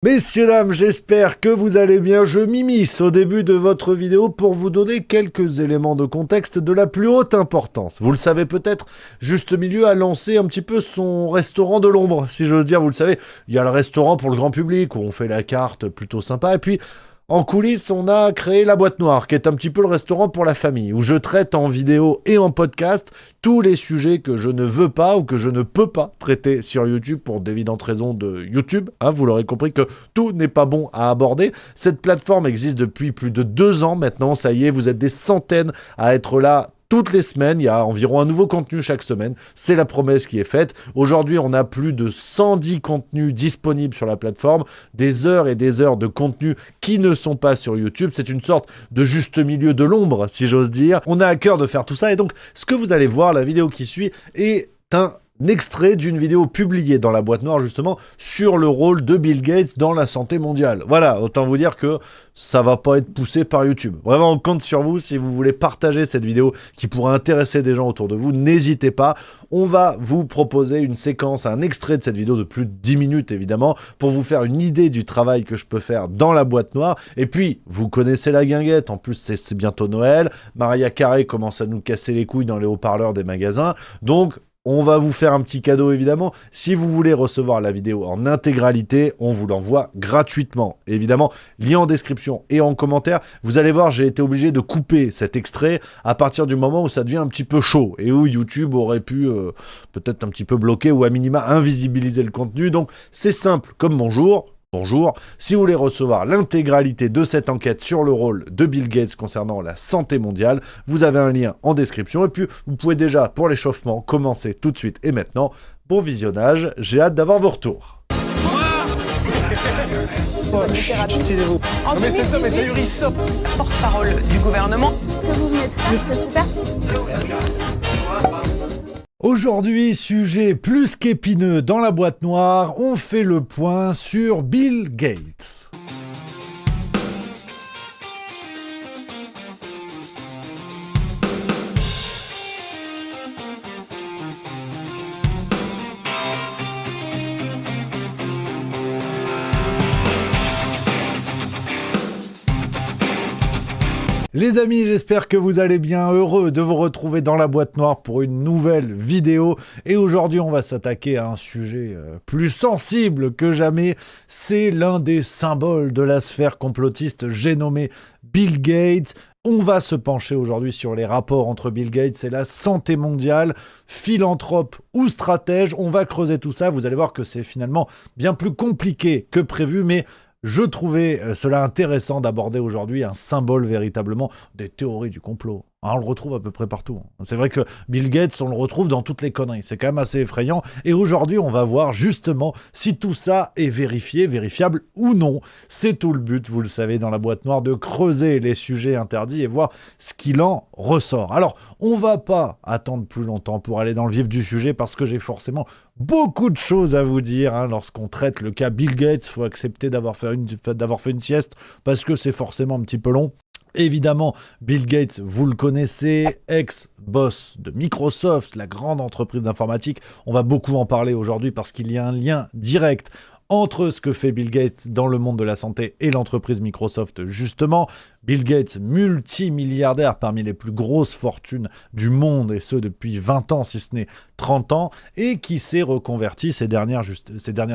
Messieurs, dames, j'espère que vous allez bien. Je m'immisce au début de votre vidéo pour vous donner quelques éléments de contexte de la plus haute importance. Vous le savez peut-être, Juste Milieu a lancé un petit peu son restaurant de l'ombre, si j'ose dire. Vous le savez, il y a le restaurant pour le grand public où on fait la carte plutôt sympa. Et puis, en coulisses, on a créé La Boîte Noire, qui est un petit peu le restaurant pour la famille, où je traite en vidéo et en podcast tous les sujets que je ne veux pas ou que je ne peux pas traiter sur YouTube pour d'évidentes raisons de YouTube. Vous l'aurez compris que tout n'est pas bon à aborder. Cette plateforme existe depuis plus de 2 ans maintenant. Ça y est, vous êtes des centaines à être là toutes les semaines. Il y a environ un nouveau contenu chaque semaine. C'est la promesse qui est faite. Aujourd'hui, on a plus de 110 contenus disponibles sur la plateforme. Des heures et des heures de contenus qui ne sont pas sur YouTube. C'est une sorte de juste milieu de l'ombre, si j'ose dire. On a à cœur de faire tout ça. Et donc, ce que vous allez voir, la vidéo qui suit, est un extrait d'une vidéo publiée dans La Boîte Noire, justement, sur le rôle de Bill Gates dans la santé mondiale. Voilà, autant vous dire que ça va pas être poussé par YouTube. Vraiment, on compte sur vous si vous voulez partager cette vidéo qui pourrait intéresser des gens autour de vous. N'hésitez pas. On va vous proposer une séquence, un extrait de cette vidéo de plus de 10 minutes, évidemment, pour vous faire une idée du travail que je peux faire dans La Boîte Noire. Et puis, vous connaissez la guinguette. En plus, c'est bientôt Noël. Mariah Carey commence à nous casser les couilles dans les haut-parleurs des magasins. Donc, on va vous faire un petit cadeau, évidemment. Si vous voulez recevoir la vidéo en intégralité, on vous l'envoie gratuitement. Évidemment, lien en description et en commentaire. Vous allez voir, j'ai été obligé de couper cet extrait à partir du moment où ça devient un petit peu chaud et où YouTube aurait pu peut-être un petit peu bloquer ou à minima invisibiliser le contenu. Donc, c'est simple comme bonjour. Bonjour, si vous voulez recevoir l'intégralité de cette enquête sur le rôle de Bill Gates concernant la santé mondiale, vous avez un lien en description et puis vous pouvez déjà, pour l'échauffement, commencer tout de suite et maintenant. Bon visionnage, j'ai hâte d'avoir vos retours. Taisez-vous. Non mais cet homme est ahurissant. Porte-parole du gouvernement. Ce que vous venez de faire, c'est super. Aujourd'hui, sujet plus qu'épineux dans La Boîte Noire, on fait le point sur Bill Gates. Les amis, j'espère que vous allez bien, heureux de vous retrouver dans La Boîte Noire pour une nouvelle vidéo. Et aujourd'hui, on va s'attaquer à un sujet plus sensible que jamais. C'est l'un des symboles de la sphère complotiste, j'ai nommé Bill Gates. On va se pencher aujourd'hui sur les rapports entre Bill Gates et la santé mondiale, philanthrope ou stratège. On va creuser tout ça, vous allez voir que c'est finalement bien plus compliqué que prévu, mais je trouvais cela intéressant d'aborder aujourd'hui un symbole véritablement des théories du complot. On le retrouve à peu près partout. C'est vrai que Bill Gates, on le retrouve dans toutes les conneries. C'est quand même assez effrayant. Et aujourd'hui, on va voir justement si tout ça est vérifié, vérifiable ou non. C'est tout le but, vous le savez, dans La Boîte Noire, de creuser les sujets interdits et voir ce qu'il en ressort. Alors, on va pas attendre plus longtemps pour aller dans le vif du sujet parce que j'ai forcément beaucoup de choses à vous dire. Lorsqu'on traite le cas Bill Gates, il faut accepter d'avoir fait une sieste parce que c'est forcément un petit peu long. Évidemment, Bill Gates, vous le connaissez, ex-boss de Microsoft, la grande entreprise d'informatique. On va beaucoup en parler aujourd'hui parce qu'il y a un lien direct entre ce que fait Bill Gates dans le monde de la santé et l'entreprise Microsoft, justement. Bill Gates, multimilliardaire parmi les plus grosses fortunes du monde, et ce depuis 20 ans, si ce n'est 30 ans, et qui s'est reconverti ces dernières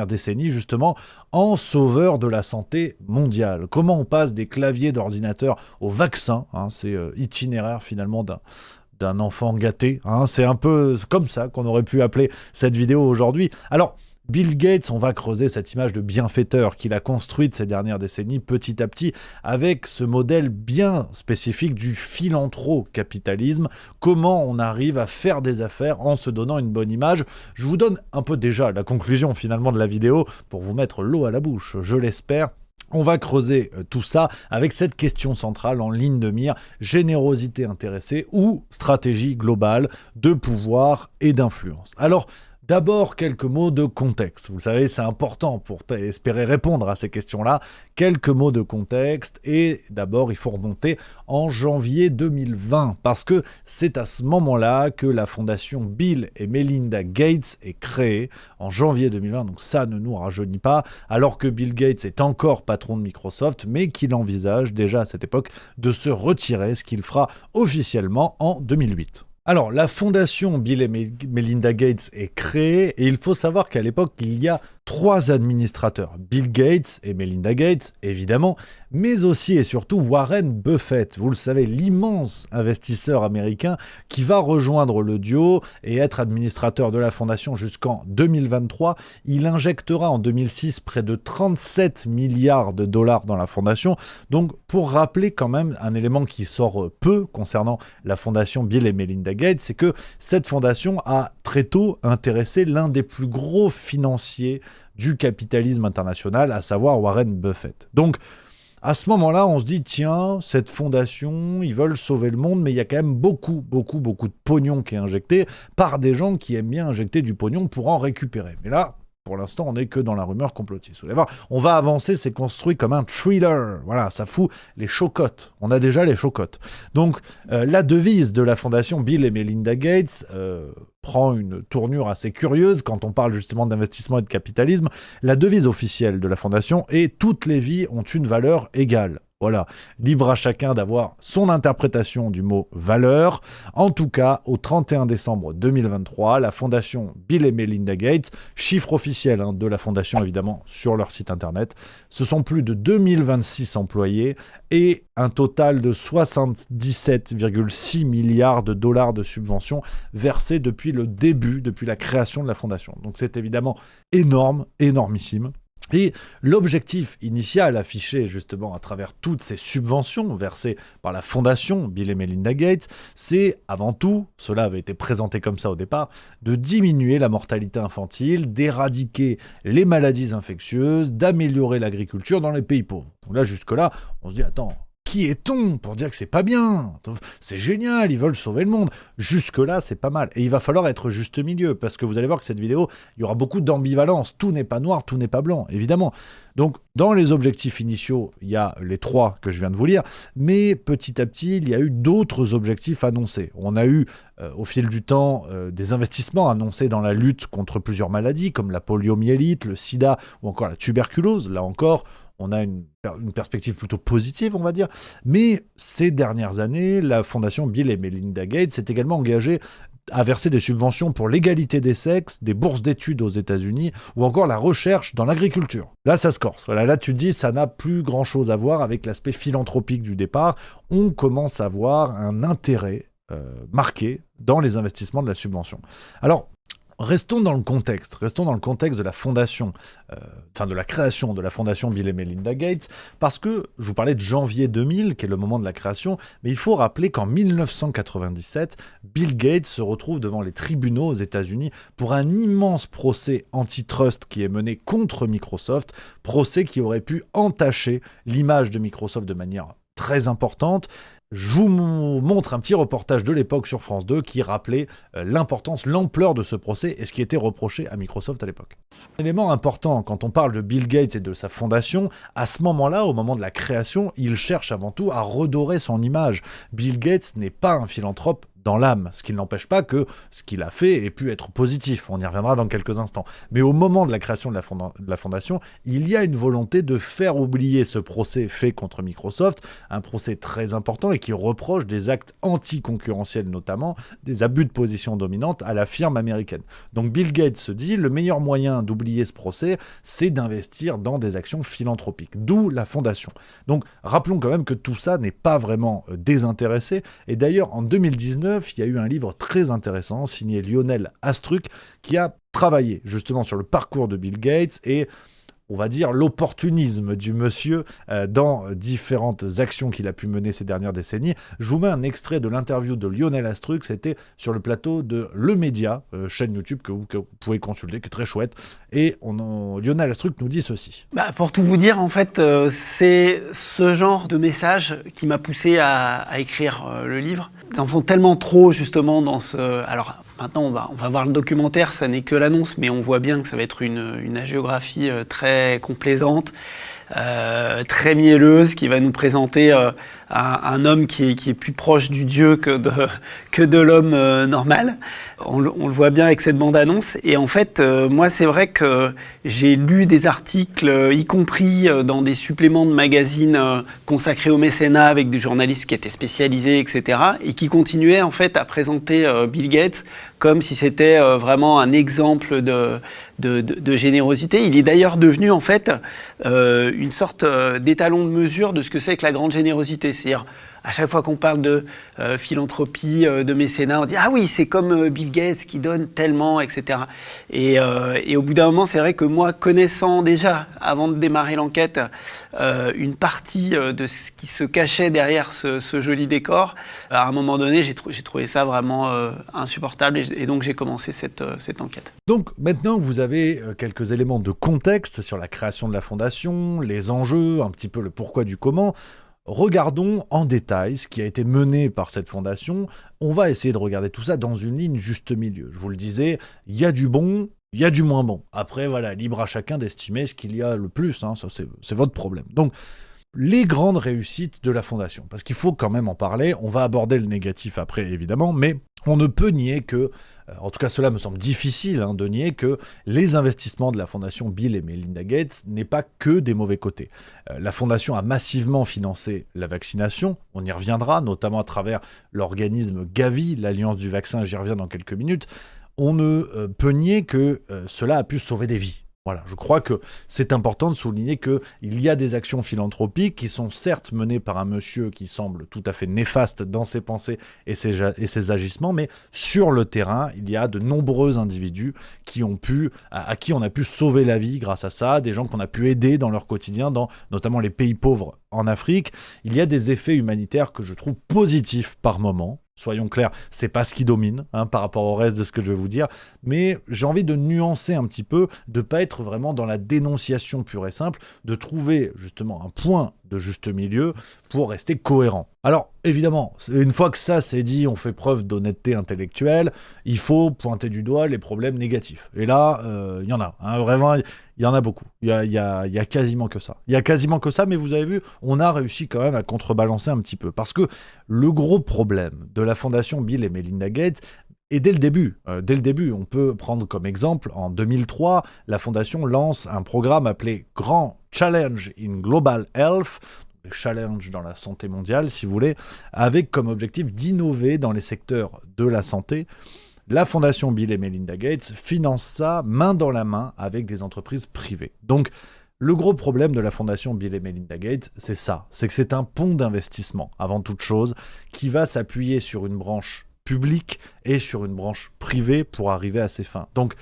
décennies, justement, en sauveur de la santé mondiale. Comment on passe des claviers d'ordinateur au vaccin, c'est itinéraire finalement d'un enfant gâté, c'est un peu comme ça qu'on aurait pu appeler cette vidéo aujourd'hui. Alors, Bill Gates, on va creuser cette image de bienfaiteur qu'il a construite ces dernières décennies petit à petit avec ce modèle bien spécifique du philanthrocapitalisme. Comment on arrive à faire des affaires en se donnant une bonne image. Je vous donne un peu déjà la conclusion finalement de la vidéo pour vous mettre l'eau à la bouche, je l'espère. On va creuser tout ça avec cette question centrale en ligne de mire, générosité intéressée ou stratégie globale de pouvoir et d'influence. Alors, D'abord, quelques mots de contexte. Vous le savez, c'est important pour espérer répondre à ces questions-là. Quelques mots de contexte. Et d'abord, il faut remonter en janvier 2020, parce que c'est à ce moment-là que la fondation Bill et Melinda Gates est créée, en janvier 2020. Donc ça ne nous rajeunit pas, alors que Bill Gates est encore patron de Microsoft, mais qu'il envisage déjà à cette époque de se retirer, ce qu'il fera officiellement en 2008. Alors, la fondation Bill et Melinda Gates est créée et il faut savoir qu'à l'époque, il y a 3 administrateurs. Bill Gates et Melinda Gates, évidemment, mais aussi et surtout Warren Buffett. Vous le savez, l'immense investisseur américain qui va rejoindre le duo et être administrateur de la fondation jusqu'en 2023. Il injectera en 2006 près de 37 milliards de dollars dans la fondation. Donc, pour rappeler quand même un élément qui sort peu concernant la fondation Bill et Melinda Gates, c'est que cette fondation a très tôt intéressé l'un des plus gros financiers du capitalisme international, à savoir Warren Buffett. Donc, à ce moment-là, on se dit, tiens, cette fondation, ils veulent sauver le monde, mais il y a quand même beaucoup de pognon qui est injecté par des gens qui aiment bien injecter du pognon pour en récupérer. Mais là, pour l'instant, on n'est que dans la rumeur complotiste. Vous allez voir, on va avancer, c'est construit comme un thriller. Voilà, ça fout les chocottes. On a déjà les chocottes. Donc, la devise de la fondation Bill et Melinda Gates prend une tournure assez curieuse quand on parle justement d'investissement et de capitalisme. La devise officielle de la fondation est « Toutes les vies ont une valeur égale ». Voilà, libre à chacun d'avoir son interprétation du mot « valeur ». En tout cas, au 31 décembre 2023, la fondation Bill et Melinda Gates, chiffre officiel de la fondation évidemment sur leur site internet, ce sont plus de 2026 employés et un total de 77,6 milliards de dollars de subventions versées depuis le début, depuis la création de la fondation. Donc c'est évidemment énorme, énormissime. Et l'objectif initial affiché justement à travers toutes ces subventions versées par la fondation Bill et Melinda Gates, c'est avant tout, cela avait été présenté comme ça au départ, de diminuer la mortalité infantile, d'éradiquer les maladies infectieuses, d'améliorer l'agriculture dans les pays pauvres. Donc là, jusque-là, on se dit, attends, qui est-on pour dire que c'est pas bien? C'est génial, ils veulent sauver le monde. Jusque-là, c'est pas mal. Et il va falloir être juste milieu, parce que vous allez voir que cette vidéo, il y aura beaucoup d'ambivalence. Tout n'est pas noir, tout n'est pas blanc, évidemment. Donc, dans les objectifs initiaux, il y a les 3 que je viens de vous lire, mais petit à petit, il y a eu d'autres objectifs annoncés. On a eu, au fil du temps, des investissements annoncés dans la lutte contre plusieurs maladies, comme la poliomyélite, le sida ou encore la tuberculose. Là encore, on a une perspective plutôt positive, on va dire. Mais ces dernières années, la fondation Bill et Melinda Gates s'est également engagée à verser des subventions pour l'égalité des sexes, des bourses d'études aux États-Unis ou encore la recherche dans l'agriculture. Là, ça se corse. Voilà, là, tu te dis, ça n'a plus grand-chose à voir avec l'aspect philanthropique du départ. On commence à voir un intérêt marqué dans les investissements de la subvention. Alors, restons dans le contexte de la fondation, de la création de la fondation Bill et Melinda Gates, parce que je vous parlais de janvier 2000, qui est le moment de la création, mais il faut rappeler qu'en 1997, Bill Gates se retrouve devant les tribunaux aux États-Unis pour un immense procès antitrust qui est mené contre Microsoft, procès qui aurait pu entacher l'image de Microsoft de manière très importante. Je vous montre un petit reportage de l'époque sur France 2 qui rappelait l'importance, l'ampleur de ce procès et ce qui était reproché à Microsoft à l'époque. Un élément important quand on parle de Bill Gates et de sa fondation, à ce moment-là, au moment de la création, il cherche avant tout à redorer son image. Bill Gates n'est pas un philanthrope dans l'âme, ce qui ne l'empêche pas que ce qu'il a fait ait pu être positif, on y reviendra dans quelques instants. Mais au moment de la création de la fondation, il y a une volonté de faire oublier ce procès fait contre Microsoft, un procès très important et qui reproche des actes anticoncurrentiels notamment, des abus de position dominante à la firme américaine. Donc Bill Gates se dit, le meilleur moyen d'oublier ce procès, c'est d'investir dans des actions philanthropiques, d'où la fondation. Donc rappelons quand même que tout ça n'est pas vraiment désintéressé, et d'ailleurs en 2019, il y a eu un livre très intéressant signé Lionel Astruc qui a travaillé justement sur le parcours de Bill Gates et on va dire l'opportunisme du monsieur dans différentes actions qu'il a pu mener ces dernières décennies. Je vous mets un extrait de l'interview de Lionel Astruc, c'était sur le plateau de Le Média, chaîne YouTube que vous pouvez consulter, qui est très chouette. Et Lionel Astruc nous dit ceci. Pour tout vous dire, en fait, c'est ce genre de message qui m'a poussé à écrire le livre. en font tellement trop justement dans ce... Alors maintenant on va voir le documentaire, ça n'est que l'annonce, mais on voit bien que ça va être une agiographie très complaisante, très mielleuse, qui va nous présenter un homme qui est plus proche du dieu que de l'homme normal. On le voit bien avec cette bande-annonce. Et en fait, moi, c'est vrai que j'ai lu des articles, y compris dans des suppléments de magazines consacrés au mécénat, avec des journalistes qui étaient spécialisés, etc., et qui continuaient en fait à présenter Bill Gates comme si c'était vraiment un exemple de générosité. Il est d'ailleurs devenu en fait une sorte d'étalon de mesure de ce que c'est que la grande générosité. C'est-à-dire, à chaque fois qu'on parle de philanthropie, de mécénat, on dit « Ah oui, c'est comme Bill Gates qui donne tellement, etc. » Et au bout d'un moment, c'est vrai que moi, connaissant déjà, avant de démarrer l'enquête, une partie de ce qui se cachait derrière ce joli décor, à un moment donné, j'ai trouvé ça vraiment insupportable et donc j'ai commencé cette enquête. Donc maintenant que vous avez quelques éléments de contexte sur la création de la fondation, les enjeux, un petit peu le pourquoi du comment, regardons en détail ce qui a été mené par cette fondation. On va essayer de regarder tout ça dans une ligne juste milieu. Je vous le disais, il y a du bon, il y a du moins bon. Après, voilà, libre à chacun d'estimer ce qu'il y a le plus, hein, ça c'est votre problème. Donc, les grandes réussites de la fondation, parce qu'il faut quand même en parler, on va aborder le négatif après évidemment, mais on ne peut nier que, en tout cas cela me semble difficile de nier que les investissements de la fondation Bill et Melinda Gates n'aient pas que des mauvais côtés. La fondation a massivement financé la vaccination, on y reviendra, notamment à travers l'organisme Gavi, l'Alliance du vaccin, j'y reviens dans quelques minutes. On ne peut nier que cela a pu sauver des vies. Voilà, je crois que c'est important de souligner qu'il y a des actions philanthropiques qui sont certes menées par un monsieur qui semble tout à fait néfaste dans ses pensées et ses agissements, mais sur le terrain, il y a de nombreux individus à qui on a pu sauver la vie grâce à ça, des gens qu'on a pu aider dans leur quotidien, dans notamment les pays pauvres en Afrique. Il y a des effets humanitaires que je trouve positifs par moment. Soyons clairs, c'est pas ce qui domine par rapport au reste de ce que je vais vous dire, mais j'ai envie de nuancer un petit peu, de pas être vraiment dans la dénonciation pure et simple, de trouver justement un point de juste milieu pour rester cohérent. Alors évidemment, une fois que ça c'est dit, on fait preuve d'honnêteté intellectuelle, il faut pointer du doigt les problèmes négatifs. Et là, il y en a, vraiment, il y en a beaucoup. Il y a quasiment que ça. Il y a quasiment que ça, mais vous avez vu, on a réussi quand même à contrebalancer un petit peu. Parce que le gros problème de la fondation Bill et Melinda Gates, et dès le début, on peut prendre comme exemple, en 2003, la fondation lance un programme appelé Grand Challenge in Global Health, le challenge dans la santé mondiale, si vous voulez, avec comme objectif d'innover dans les secteurs de la santé. La fondation Bill et Melinda Gates finance ça main dans la main avec des entreprises privées. Donc, le gros problème de la fondation Bill et Melinda Gates, c'est ça, c'est que c'est un pont d'investissement, avant toute chose, qui va s'appuyer sur une branche publique et sur une branche privée pour arriver à ses fins. Donc,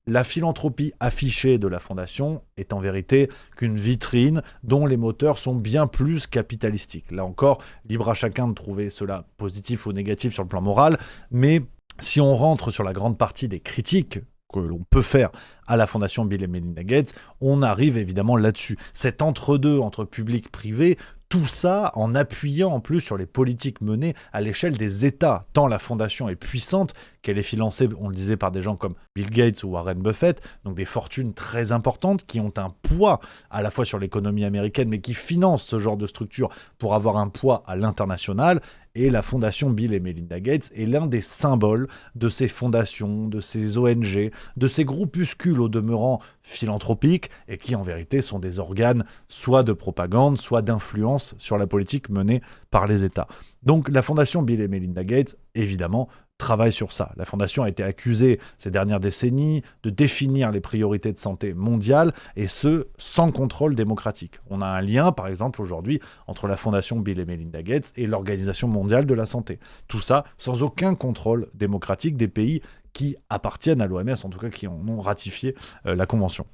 la philanthropie affichée de la fondation est en vérité qu'une vitrine dont les moteurs sont bien plus capitalistiques. Là encore, libre à chacun de trouver cela positif ou négatif sur le plan moral, mais si on rentre sur la grande partie des critiques que l'on peut faire à la fondation Bill et Melinda Gates, on arrive évidemment là-dessus. Cet entre-deux, entre public et privé, tout ça en appuyant en plus sur les politiques menées à l'échelle des États, tant la fondation est puissante qu'elle est financée, on le disait, par des gens comme Bill Gates ou Warren Buffett, donc des fortunes très importantes qui ont un poids à la fois sur l'économie américaine, mais qui financent ce genre de structure pour avoir un poids à l'international. Et la fondation Bill et Melinda Gates est l'un des symboles de ces fondations, de ces ONG, de ces groupuscules au demeurant philanthropiques et qui en vérité sont des organes soit de propagande, soit d'influence sur la politique menée par les États. Donc la fondation Bill et Melinda Gates, évidemment, travaille sur ça. La fondation a été accusée ces dernières décennies de définir les priorités de santé mondiale et ce, sans contrôle démocratique. On a un lien, par exemple, aujourd'hui, entre la fondation Bill et Melinda Gates et l'Organisation mondiale de la santé. Tout ça sans aucun contrôle démocratique des pays qui appartiennent à l'OMS, en tout cas qui en ont ratifié la convention.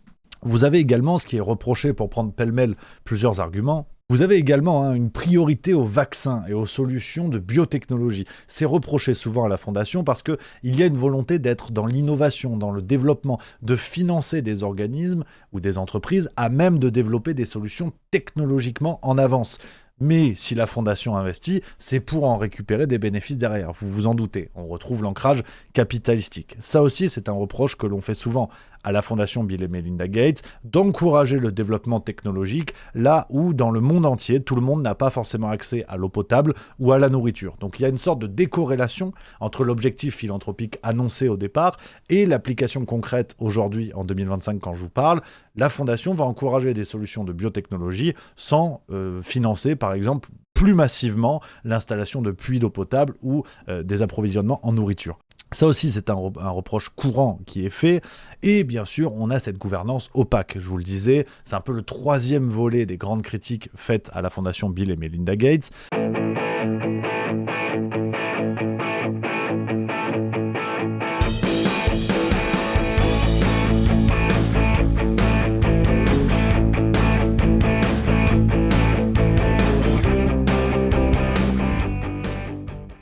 Vous avez également ce qui est reproché, pour prendre pêle-mêle plusieurs arguments, vous avez également une priorité aux vaccins et aux solutions de biotechnologie. C'est reproché souvent à la Fondation parce qu'il y a une volonté d'être dans l'innovation, dans le développement, de financer des organismes ou des entreprises à même de développer des solutions technologiquement en avance. Mais si la fondation investit, c'est pour en récupérer des bénéfices derrière, vous vous en doutez. On retrouve l'ancrage capitalistique. Ça aussi, c'est un reproche que l'on fait souvent à la fondation Bill et Melinda Gates, d'encourager le développement technologique là où dans le monde entier, tout le monde n'a pas forcément accès à l'eau potable ou à la nourriture. Donc il y a une sorte de décorrélation entre l'objectif philanthropique annoncé au départ et l'application concrète aujourd'hui, en 2025, quand je vous parle. La fondation va encourager des solutions de biotechnologie sans financer, par exemple, plus massivement l'installation de puits d'eau potable ou des approvisionnements en nourriture. Ça aussi, c'est un reproche courant qui est fait. Et bien sûr, on a cette gouvernance opaque. Je vous le disais, c'est un peu le troisième volet des grandes critiques faites à la fondation Bill et Melinda Gates.